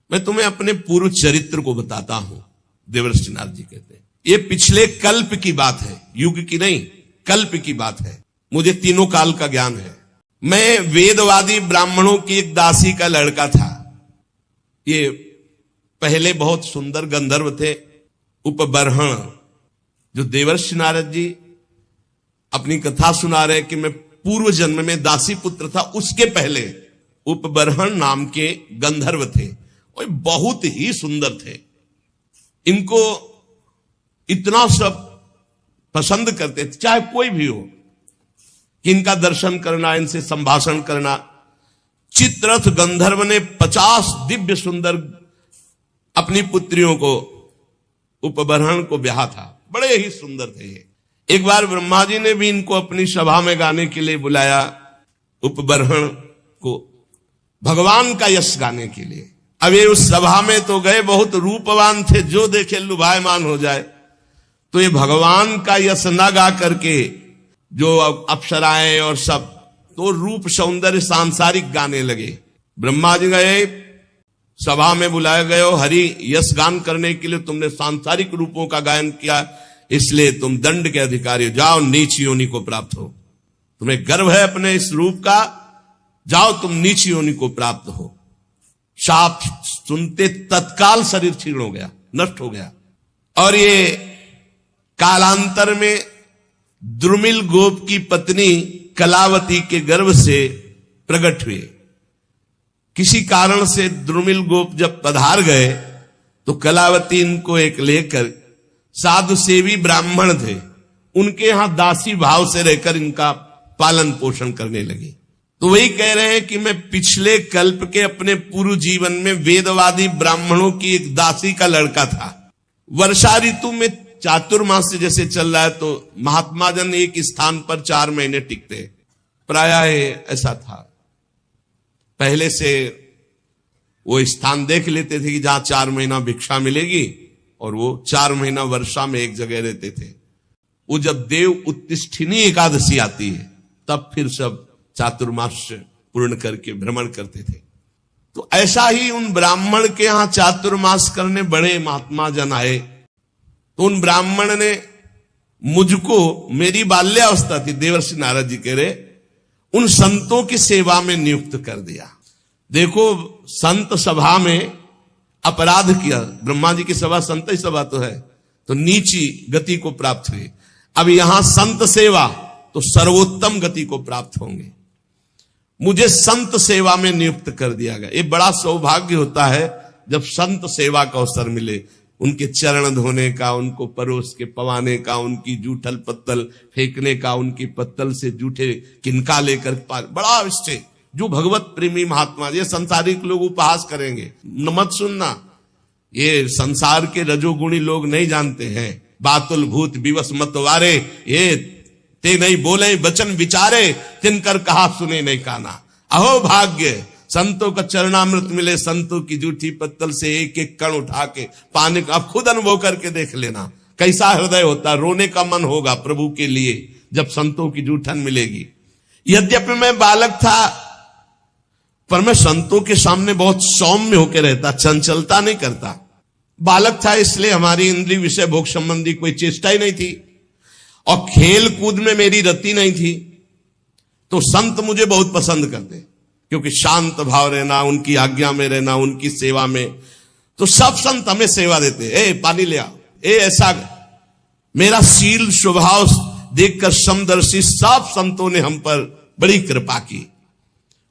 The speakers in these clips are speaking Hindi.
मैं तुम्हें अपने पूर्व चरित्र को बताता हूं। देवर्षि नारद जी कहते हैं ये पिछले कल्प की बात है, युग की नहीं, कल्प की बात है। मुझे तीनों काल का ज्ञान है। मैं वेदवादी ब्राह्मणों की एक दासी का लड़का था। ये पहले बहुत सुंदर गंधर्व थे, उपबर्हण, जो देवर्षि नारद जी अपनी कथा सुना रहे कि मैं पूर्व जन्म में दासी पुत्र था, उसके पहले उपबर्हण नाम के गंधर्व थे और बहुत ही सुंदर थे। इनको इतना सब पसंद करते थे, चाहे कोई भी हो, कि इनका दर्शन करना, इनसे संभाषण करना। चित्ररथ गंधर्व ने 50 दिव्य सुंदर अपनी पुत्रियों को, उपबर्हण को ब्याहा था। बड़े ही सुंदर थे ये। एक बार ब्रह्मा जी ने भी इनको अपनी सभा में गाने के लिए बुलाया, उपबर्हण को, भगवान का यश गाने के लिए। अब ये उस सभा में तो गए, बहुत रूपवान थे, जो देखे लुभायमान हो जाए। तो ये भगवान का यश न गा करके जो अप्सराएं और सब, तो रूप सौंदर्य सांसारिक गाने लगे। ब्रह्मा जी गए, सभा में बुलाए गए हो, हरि यश गान करने के लिए तुमने सांसारिक रूपों का गायन किया, इसलिए तुम दंड के अधिकारी हो, जाओ नीच योनि को प्राप्त हो। तुम्हें गर्व है अपने इस रूप का, जाओ तुम नीच योनि को प्राप्त हो। शाप सुनते तत्काल शरीर क्षीण हो गया, नष्ट हो गया। और ये कालांतर में द्रुमिल गोप की पत्नी कलावती के गर्भ से प्रकट हुए। किसी कारण से द्रुमिल गोप जब पधार गए तो कलावती इनको एक लेकर, साधु सेवी ब्राह्मण थे, उनके यहां दासी भाव से रहकर इनका पालन पोषण करने लगी। तो वही कह रहे हैं कि मैं पिछले कल्प के अपने पूर्व जीवन में वेदवादी ब्राह्मणों की एक दासी का लड़का था। वर्षा ऋतु में चातुर्मास जैसे चल रहा है तो महात्मा जन एक स्थान पर 4 महीने टिकते, प्रायः ऐसा था। पहले से वो स्थान देख लेते थे कि जहां 4 महीना भिक्षा मिलेगी, और वो 4 महीना वर्षा में एक जगह रहते थे। वो जब देव उत्तिष्ठिनी एकादशी आती है तब फिर सब चातुर्मास पूर्ण करके भ्रमण करते थे। तो ऐसा ही उन ब्राह्मण के यहां चातुर्मास करने बड़े महात्मा जन आए। तो उन ब्राह्मण ने मुझको, मेरी बाल्यावस्था थी, देवर्षि नारद जी कह रहे, उन संतों की सेवा में नियुक्त कर दिया। देखो, संत सभा में अपराध किया, ब्रह्मा जी की सभा संत ही सभा तो है, तो नीची गति को प्राप्त हुई। अब यहां संत सेवा तो सर्वोत्तम गति को प्राप्त होंगे। मुझे संत सेवा में नियुक्त कर दिया गया। ये बड़ा सौभाग्य होता है जब संत सेवा का अवसर मिले, उनके चरण धोने का, उनको परोस के पवाने का, उनकी जूठल पत्तल फेंकने का, उनकी पत्तल से जूठे किनका लेकर, बड़ा विषय। जो भगवत प्रेमी महात्मा, ये संसारिक लोग उपहास करेंगे, मत सुनना, ये संसार के रजोगुणी लोग नहीं जानते हैं। बातुल भूत विवश मत वारे, ये ते नहीं बोले वचन विचारे, तिनकर कहा सुने नहीं काना। अहो भाग्य, संतों का चरणामृत मिले, संतों की जूठी पत्तल से एक एक कण उठा के पानी का। आप खुद अनुभव करके देख लेना कैसा हृदय होता, रोने का मन होगा प्रभु के लिए जब संतों की जूठन मिलेगी। यद्यपि मैं बालक था, पर मैं संतों के सामने बहुत सौम्य होकर रहता, चंचलता नहीं करता। बालक था इसलिए हमारी इंद्रिय विषय भोग संबंधी कोई चेष्टा ही नहीं थी, और खेल कूद में मेरी रति नहीं थी। तो संत मुझे बहुत पसंद करते, क्योंकि शांत भाव रहना, उनकी आज्ञा में रहना, उनकी सेवा में। तो सब संत हमें सेवा देते, ए पानी ले आओ, ए ऐसा। मेरा शील स्वभाव देखकर समदर्शी सब संतों ने हम पर बड़ी कृपा की।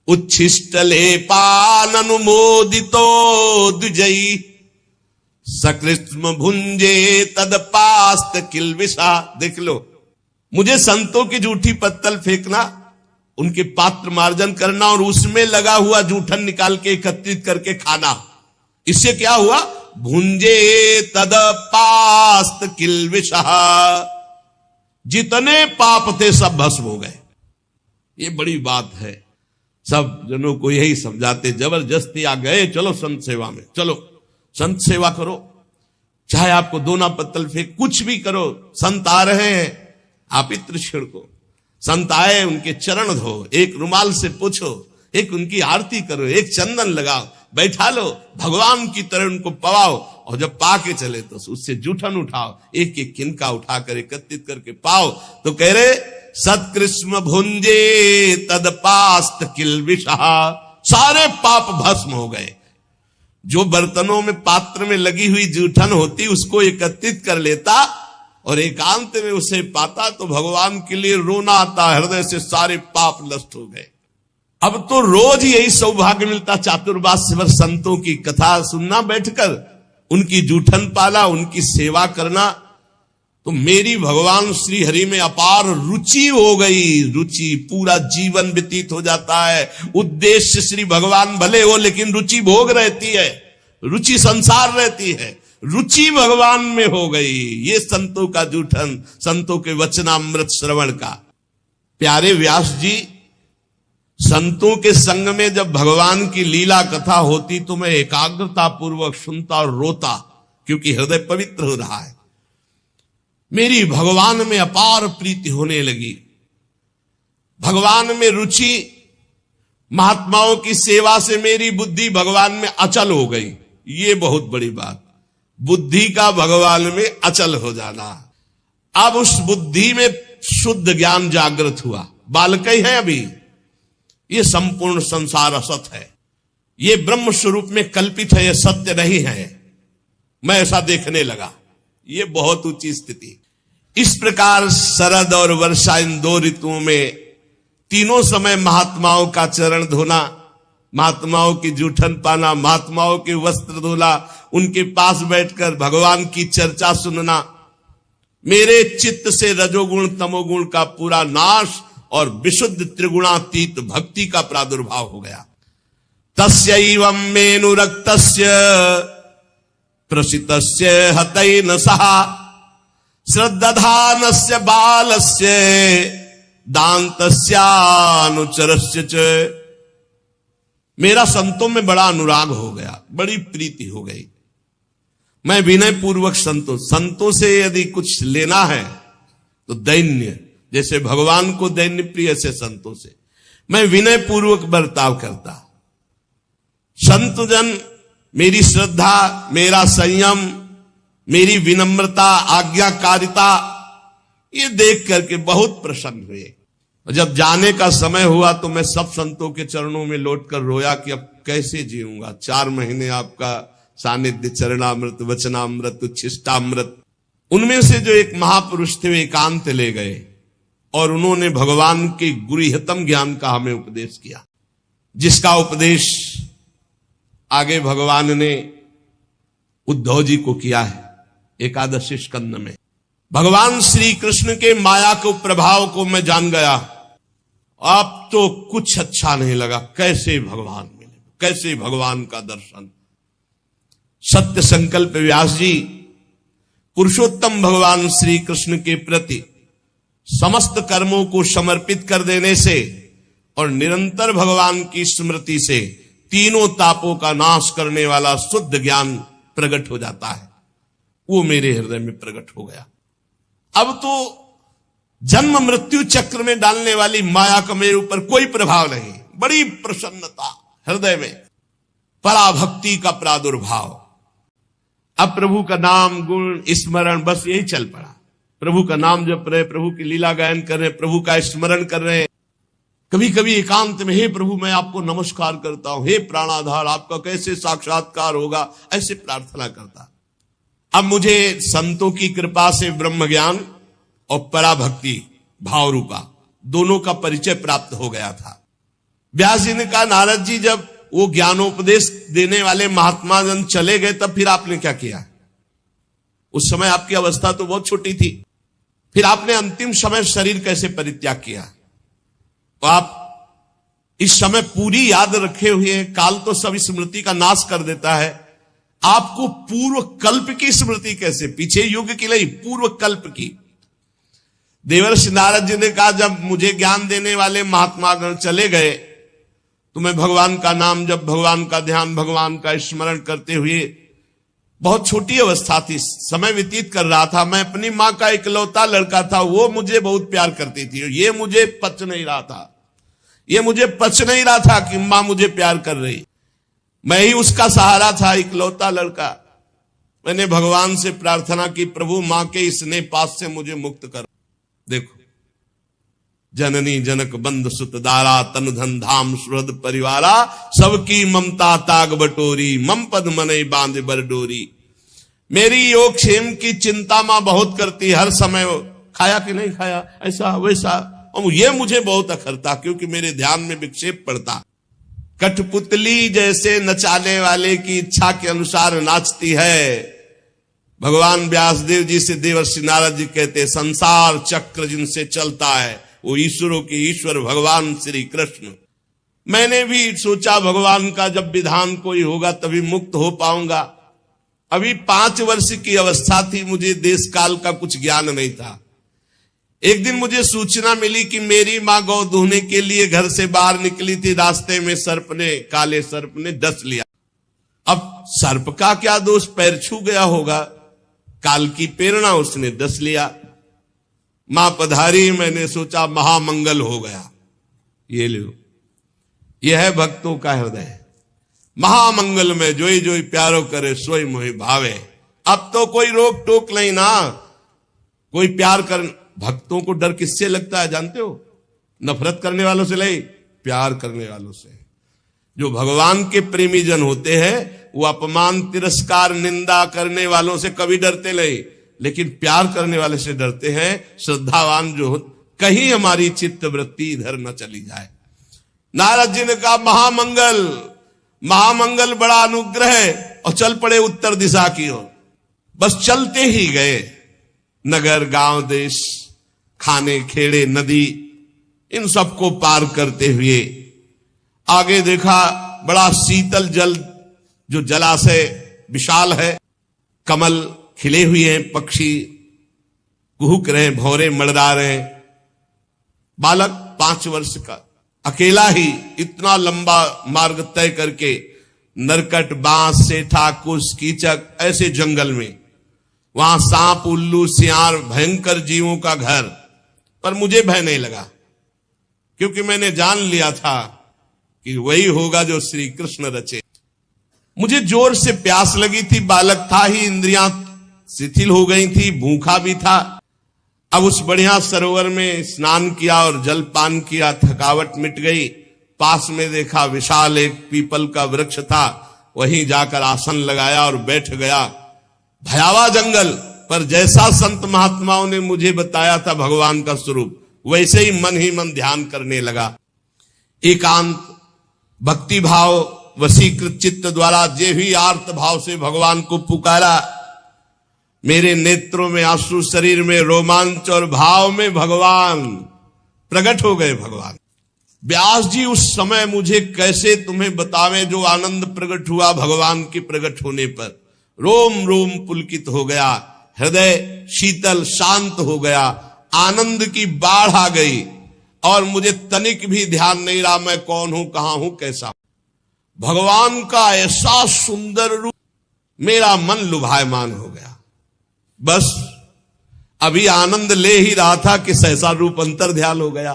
उच्छिष्ट ले पान अनुमोदितो द्विजयी, सकृष्म भुंजे तद पास्त किलविषा। देख लो, मुझे संतों की जूठी पत्तल फेंकना, उनके पात्र मार्जन करना और उसमें लगा हुआ जूठन निकाल के एकत्रित करके खाना, इससे क्या हुआ? भुंजे तद पास्त किलविषा, जितने पाप थे सब भस्म हो गए। ये बड़ी बात है। सब जनों को यही समझाते, जबरदस्ती आ गए, चलो संत सेवा में, चलो संत सेवा करो, चाहे आपको दोना पत्तल फेंक, कुछ भी करो। संत आ रहे हैं, आप इत्र छिड़को। संत आए, उनके चरण धो, एक रुमाल से पोछो, एक उनकी आरती करो, एक चंदन लगाओ, बैठा लो, भगवान की तरह उनको पवाओ, और जब पाके चले तो उससे जूठन उठाओ, एक एक किनका उठाकर एकत्रित करके पाओ। तो कह रहे सत्कृष्ण भुंजे तदपास्त किलबिषा, सारे पाप भस्म हो गए। जो बर्तनों में पात्र में लगी हुई जूठन होती उसको एकत्रित कर लेता और एकांत में उसे पाता तो भगवान के लिए रोना आता, हृदय से सारे पाप नष्ट हो गए। अब तो रोज यही सौभाग्य मिलता चातुर्मास्य भर संतों की कथा सुनना, बैठकर उनकी जूठन पाला, उनकी सेवा करना। तो मेरी भगवान श्री हरि में अपार रुचि हो गई। रुचि, पूरा जीवन व्यतीत हो जाता है। उद्देश्य श्री भगवान भले हो, लेकिन रुचि भोग रहती है, रुचि संसार रहती है। रुचि भगवान में हो गई। ये संतों का जूठन, संतों के वचनामृत श्रवण का। प्यारे व्यास जी, संतों के संग में जब भगवान की लीला कथा होती तो मैं एकाग्रता पूर्वक सुनता और रोता, क्योंकि हृदय पवित्र हो रहा है। मेरी भगवान में अपार प्रीति होने लगी, भगवान में रुचि। महात्माओं की सेवा से मेरी बुद्धि भगवान में अचल हो गई। ये बहुत बड़ी बात, बुद्धि का भगवान में अचल हो जाना। अब उस बुद्धि में शुद्ध ज्ञान जागृत हुआ। बालक ही है अभी, ये संपूर्ण संसार असत है, ये ब्रह्म स्वरूप में कल्पित है, ये सत्य नहीं है। मैं ऐसा देखने लगा। ये बहुत ऊंची स्थिति। इस प्रकार शरद और वर्षा, इन दो ऋतुओं में तीनों समय महात्माओं का चरण धोना, महात्माओं की जूठन पाना, महात्माओं के वस्त्र धोना, उनके पास बैठकर भगवान की चर्चा सुनना, मेरे चित्त से रजोगुण तमोगुण का पूरा नाश और विशुद्ध त्रिगुणातीत भक्ति का प्रादुर्भाव हो गया। तस्यैवं मेनुरक्तस्य प्रसितस्य हतैन सहा श्रद्धानस्य बालस्य दान्तस्यानुचरस्य च। मेरा संतों में बड़ा अनुराग हो गया, बड़ी प्रीति हो गई। मैं विनय पूर्वक संतों से यदि कुछ लेना है तो दैन्य, जैसे भगवान को दैन्य प्रिय से संतों से मैं विनय पूर्वक बर्ताव करता। संत जन मेरी श्रद्धा, मेरा संयम, मेरी विनम्रता, आज्ञाकारिता, ये देख करके बहुत प्रसन्न हुए। और जब जाने का समय हुआ तो मैं सब संतों के चरणों में लौटकर रोया कि अब कैसे जीऊंगा। 4 महीने आपका सानिध्य, चरणामृत, वचनामृत, उच्छिष्टामृत। उनमें से जो एक महापुरुष थे वे एकांत ले गए और उन्होंने भगवान के गुरुहितम ज्ञान का हमें उपदेश किया, जिसका उपदेश आगे भगवान ने उद्धव जी को किया है एकादशी स्कंद में। भगवान श्री कृष्ण के माया के प्रभाव को मैं जान गया। अब तो कुछ अच्छा नहीं लगा। कैसे भगवान मिले, कैसे भगवान का दर्शन। सत्य संकल्प व्यास जी पुरुषोत्तम भगवान श्री कृष्ण के प्रति समस्त कर्मों को समर्पित कर देने से और निरंतर भगवान की स्मृति से तीनों तापों का नाश करने वाला शुद्ध ज्ञान प्रकट हो जाता है। वो मेरे हृदय में प्रकट हो गया। अब तो जन्म मृत्यु चक्र में डालने वाली माया का मेरे ऊपर कोई प्रभाव नहीं। बड़ी प्रसन्नता हृदय में, पराभक्ति का प्रादुर्भाव। अब प्रभु का नाम, गुण, स्मरण, बस यही चल पड़ा। प्रभु का नाम जप रहे, प्रभु की लीला गायन कर रहे, प्रभु का स्मरण कर रहे। कभी कभी एकांत में, हे प्रभु मैं आपको नमस्कार करता हूं, हे प्राणाधार आपका कैसे साक्षात्कार होगा, ऐसे प्रार्थना करता। अब मुझे संतों की कृपा से ब्रह्म ज्ञान और पराभक्ति भाव रूपा दोनों का परिचय प्राप्त हो गया था। व्यास जी ने कहा, नारद जी जब वो ज्ञानोपदेश देने वाले महात्मा जन चले गए तब फिर आपने क्या किया? उस समय आपकी अवस्था तो बहुत छोटी थी, फिर आपने अंतिम समय शरीर कैसे परित्याग किया? तो आप इस समय पूरी याद रखे हुए हैं। काल तो सब स्मृति का नाश कर देता है। आपको पूर्व कल्प की स्मृति कैसे? पीछे युग की नहीं, पूर्व कल्प की। देवर्षि नारद जी ने कहा, जब मुझे ज्ञान देने वाले महात्मागण चले गए तो मैं भगवान का नाम जब, भगवान का ध्यान, भगवान का स्मरण करते हुए, बहुत छोटी अवस्था थी, समय व्यतीत कर रहा था। मैं अपनी मां का इकलौता लड़का था, वो मुझे बहुत प्यार करती थी। ये मुझे पच नहीं रहा था, ये मुझे पच नहीं रहा था कि मां मुझे प्यार कर रही। मैं ही उसका सहारा था, इकलौता लड़का। मैंने भगवान से प्रार्थना की, प्रभु मां के स्नेह पास से मुझे मुक्त करो। देखो, जननी जनक बंद सुत दारा, तन धन धाम सुहृद परिवारा, सबकी ममता ताग बटोरी, मम पद मनई बांध बर डोरी। मेरी योग क्षेम की चिंता मां बहुत करती, हर समय खाया कि नहीं खाया, ऐसा वैसा, और ये मुझे बहुत अखरता, क्योंकि मेरे ध्यान में विक्षेप पड़ता। कठपुतली जैसे नचाने वाले की इच्छा के अनुसार नाचती है। भगवान व्यासदेव जी से देवर्षि नारद जी कहते, संसार चक्र जिनसे चलता है वो ईश्वरों के ईश्वर भगवान श्री कृष्ण। मैंने भी सोचा भगवान का जब विधान कोई होगा तभी मुक्त हो पाऊंगा। अभी 5 वर्ष की अवस्था थी, मुझे देश काल का कुछ ज्ञान नहीं था। एक दिन मुझे सूचना मिली कि मेरी मां गौ दूहने के लिए घर से बाहर निकली थी, रास्ते में सर्प ने, काले सर्प ने डस लिया। अब सर्प का क्या दोष, पैर छू गया होगा, काल की प्रेरणा, उसने डस लिया। मां पधारी, मैंने सोचा महामंगल हो गया। ये लो, यह है भक्तों का हृदय। महामंगल में जोई जोई प्यारो करे सोई मोहि भावे। अब तो कोई रोक टोक नहीं ना, कोई प्यार कर। भक्तों को डर किससे लगता है जानते हो? नफरत करने वालों से नहीं, प्यार करने वालों से। जो भगवान के प्रेमी जन होते हैं वो अपमान तिरस्कार निंदा करने वालों से कभी डरते नहीं, लेकिन प्यार करने वाले से डरते हैं। श्रद्धावान जो हो, कहीं हमारी चित्त वृत्ति इधर न चली जाए। नारद जी ने कहा महामंगल, महामंगल बड़ा अनुग्रह है, और चल पड़े उत्तर दिशा की ओर। बस चलते ही गए, नगर गांव देश, खाने खेड़े नदी, इन सबको पार करते हुए आगे देखा बड़ा शीतल जल, जो जलाशय विशाल है, कमल खिले हुए हैं, पक्षी कुहुक रहे, भौरे मड़रा रहे। बालक 5 वर्ष का अकेला ही इतना लंबा मार्ग तय करके, नरकट बांस सेठा कुश कीचक ऐसे जंगल में, वहां सांप उल्लू सियार भयंकर जीवों का घर, पर मुझे भय नहीं लगा, क्योंकि मैंने जान लिया था कि वही होगा जो श्री कृष्ण रचे। मुझे जोर से प्यास लगी थी, बालक था ही, इंद्रियां शिथिल हो गई थी, भूखा भी था। अब उस बढ़िया सरोवर में स्नान किया और जल पान किया, थकावट मिट गई। पास में देखा विशाल एक पीपल का वृक्ष था, वहीं जाकर आसन लगाया और बैठ गया। भयावह जंगल, पर जैसा संत महात्माओं ने मुझे बताया था भगवान का स्वरूप, वैसे ही मन ध्यान करने लगा। एकांत भक्ति भाव वशीकृत चित्त द्वारा जे भी आर्त भाव से भगवान को पुकारा, मेरे नेत्रों में आंसू, शरीर में रोमांच, और भाव में भगवान प्रकट हो गए। भगवान व्यास जी उस समय, मुझे कैसे तुम्हें बतावे जो आनंद प्रकट हुआ भगवान के प्रकट होने पर। रोम रोम पुलकित हो गया, हृदय शीतल शांत हो गया, आनंद की बाढ़ आ गई, और मुझे तनिक भी ध्यान नहीं रहा मैं कौन हूं, कहां हूं, कैसा। भगवान का ऐसा सुंदर रूप, मेरा मन लुभायमान हो गया। बस अभी आनंद ले ही रहा था कि सहसा रूप अंतर ध्यान हो गया।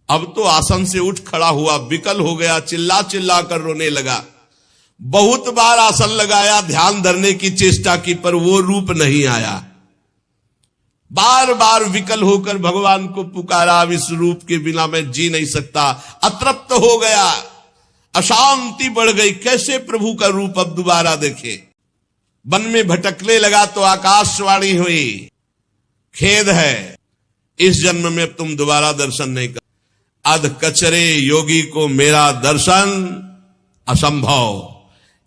अब तो आसन से उठ खड़ा हुआ, विकल हो गया, चिल्ला चिल्ला कर रोने लगा। बहुत बार आसन लगाया, ध्यान धरने की चेष्टा की, पर वो रूप नहीं आया। बार बार विकल होकर भगवान को पुकारा, अब इस रूप के बिना मैं जी नहीं सकता। अतृप्त हो गया, अशांति बढ़ गई, कैसे प्रभु का रूप अब दोबारा देखे। वन में भटकने लगा तो आकाशवाणी हुई, खेद है, इस जन्म में अब तुम दोबारा दर्शन नहीं कर। अध कचरे योगी को मेरा दर्शन असंभव।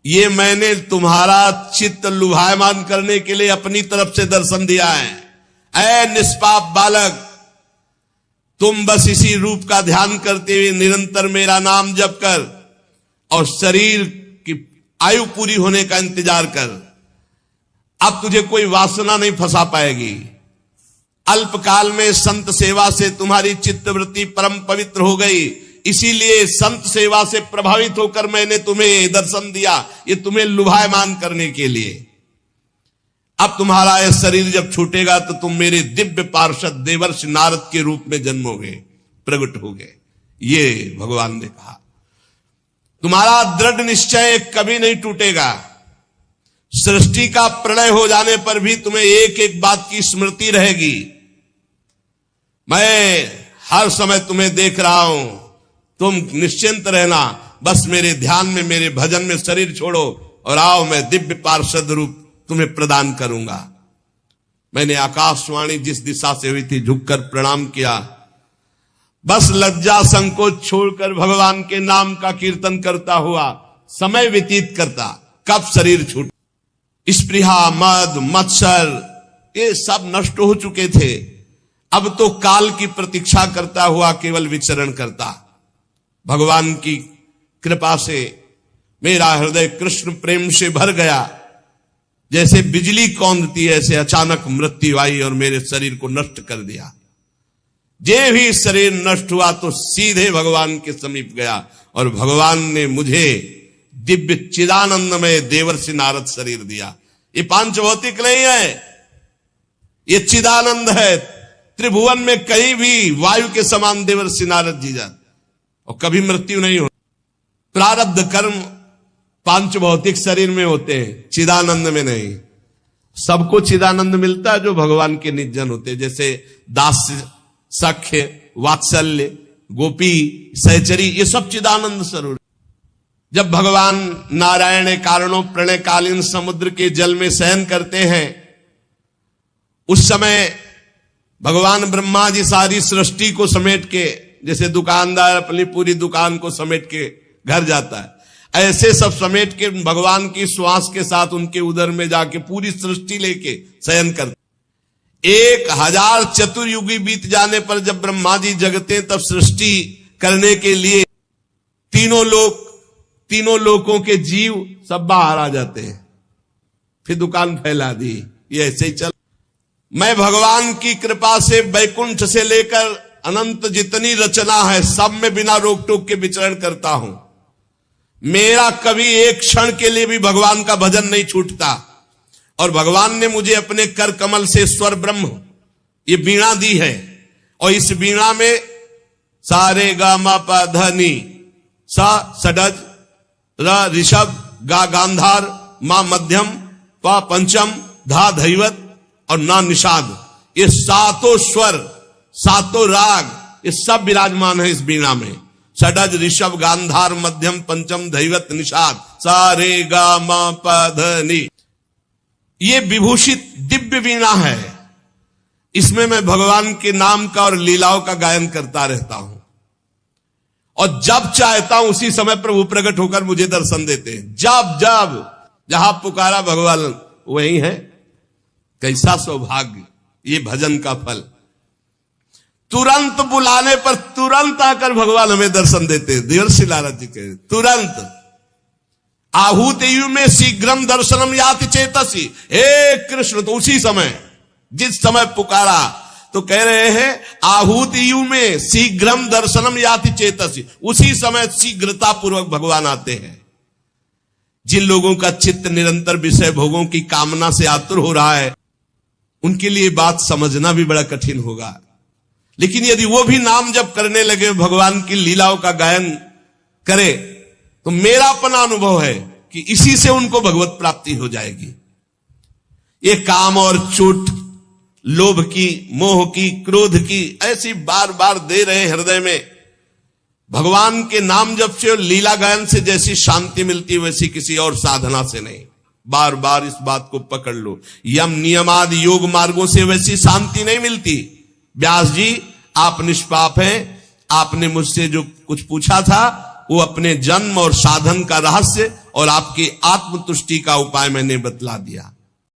ये मैंने तुम्हारा चित्त लुभायमान करने के लिए अपनी तरफ से दर्शन दिया है। ऐ निष्पाप बालक, तुम बस इसी रूप का ध्यान करते हुए निरंतर मेरा नाम जप कर, और शरीर की आयु पूरी होने का इंतजार कर। अब तुझे कोई वासना नहीं फंसा पाएगी। अल्पकाल में संत सेवा से तुम्हारी चित्तवृत्ति परम पवित्र हो गई, इसीलिए संत सेवा से प्रभावित होकर मैंने तुम्हें दर्शन दिया, ये तुम्हें लुभायमान करने के लिए। अब तुम्हारा यह शरीर जब छूटेगा तो तुम मेरे दिव्य पार्षद देवर्षि नारद के रूप में जन्मोगे, प्रकट होगे। ये भगवान ने कहा। तुम्हारा दृढ़ निश्चय कभी नहीं टूटेगा। सृष्टि का प्रलय हो जाने पर भी तुम्हें एक एक बात की स्मृति रहेगी। मैं हर समय तुम्हें देख रहा हूं, तुम निश्चिंत रहना, बस मेरे ध्यान में, मेरे भजन में शरीर छोड़ो और आओ, मैं दिव्य पार्षद रूप तुम्हें प्रदान करूंगा। मैंने आकाशवाणी जिस दिशा से हुई थी झुककर प्रणाम किया। बस लज्जा संकोच छोड़कर भगवान के नाम का कीर्तन करता हुआ समय व्यतीत करता। कब शरीर छूट, स्पृहा, मद, मत्सर ये सब नष्ट हो चुके थे। अब तो काल की प्रतीक्षा करता हुआ केवल विचरण करता। भगवान की कृपा से मेरा हृदय कृष्ण प्रेम से भर गया। जैसे बिजली कौंधती है, ऐसे अचानक मृत्यु आई और मेरे शरीर को नष्ट कर दिया। जे भी शरीर नष्ट हुआ तो सीधे भगवान के समीप गया और भगवान ने मुझे दिव्य चिदानंदमय देवर्षि नारद शरीर दिया। ये पांच भौतिक नहीं है, ये चिदानंद है। त्रिभुवन में कहीं भी वायु के समान देवर्षि नारद जी जाते और कभी मृत्यु नहीं हो। प्रारब्ध कर्म पांच भौतिक शरीर में होते हैं, चिदानंद में नहीं। सबको चिदानंद मिलता है जो भगवान के निजन होते हैं, जैसे दास्य, सख्य, वात्सल्य, गोपी, सहचरी, ये सब चिदानंद स्वरूप। जब भगवान नारायण कारणों प्रणयकालीन समुद्र के जल में शयन करते हैं, उस समय भगवान ब्रह्मा जी सारी सृष्टि को समेट के, जैसे दुकानदार अपनी पूरी दुकान को समेट के घर जाता है, ऐसे सब समेट के भगवान की श्वास के साथ उनके उदर में जाके पूरी सृष्टि लेके शयन करते। 1000 चतुर्युगी बीत जाने पर जब ब्रह्मा जी जगते तब सृष्टि करने के लिए तीनों लोकों के जीव सब बाहर आ जाते हैं। फिर दुकान फैला दी। ये ऐसे ही चल। मैं भगवान की कृपा से वैकुंठ से लेकर अनंत जितनी रचना है सब में बिना रोक टोक के विचरण करता हूं। मेरा कभी एक क्षण के लिए भी भगवान का भजन नहीं छूटता। और भगवान ने मुझे अपने कर कमल से स्वर ब्रह्म ये वीणा दी है, और इस वीणा में सारे गा मा पा ध नी, सा षडज, र ऋषभ, गा गांधार, मा मध्यम, पा पंचम, धा धैवत और ना निषाद, ये सातों स्वर, सातों राग, ये सब विराजमान है इस वीणा में। षडज, ऋषभ, गांधार, मध्यम, पंचम, धैवत, निषाद, सारे गा मा पा ध नी। ये विभूषित दिव्य वीणा है। इसमें मैं भगवान के नाम का और लीलाओं का गायन करता रहता हूं, और जब चाहता हूं उसी समय प्रभु प्रकट होकर मुझे दर्शन देते हैं। जब जहां पुकारा भगवान वही है। कैसा सौभाग्य ये भजन का फल। तुरंत बुलाने पर तुरंत आकर भगवान हमें दर्शन देते हैं। देवर्षि नारद जी कहे तुरंत आहूत यु में शीघ्रम दर्शनम याति चेतसी। हे कृष्ण, तो उसी समय जिस समय पुकारा तो कह रहे हैं आहूत यु में शीघ्रम दर्शनम याति चेतसी, उसी समय शीघ्रता पूर्वक भगवान आते हैं। जिन लोगों का चित्त निरंतर विषय भोगों की कामना से आतुर हो रहा है, उनके लिए बात समझना भी बड़ा कठिन होगा। लेकिन यदि वो भी नाम जप करने लगे, भगवान की लीलाओं का गायन करे, तो मेरा अपना अनुभव है कि इसी से उनको भगवत प्राप्ति हो जाएगी। ये काम और चोट, लोभ की, मोह की, क्रोध की ऐसी बार बार दे रहे हृदय में, भगवान के नाम जप से और लीला गायन से जैसी शांति मिलती है वैसी किसी और साधना से नहीं। बार बार इस बात को पकड़ लो। यम नियमादि योग मार्गों से वैसी शांति नहीं मिलती। व्यास जी, आप निष्पाप हैं। आपने मुझसे जो कुछ पूछा था वो अपने जन्म और साधन का रहस्य और आपकी आत्मतुष्टि का उपाय मैंने बतला दिया।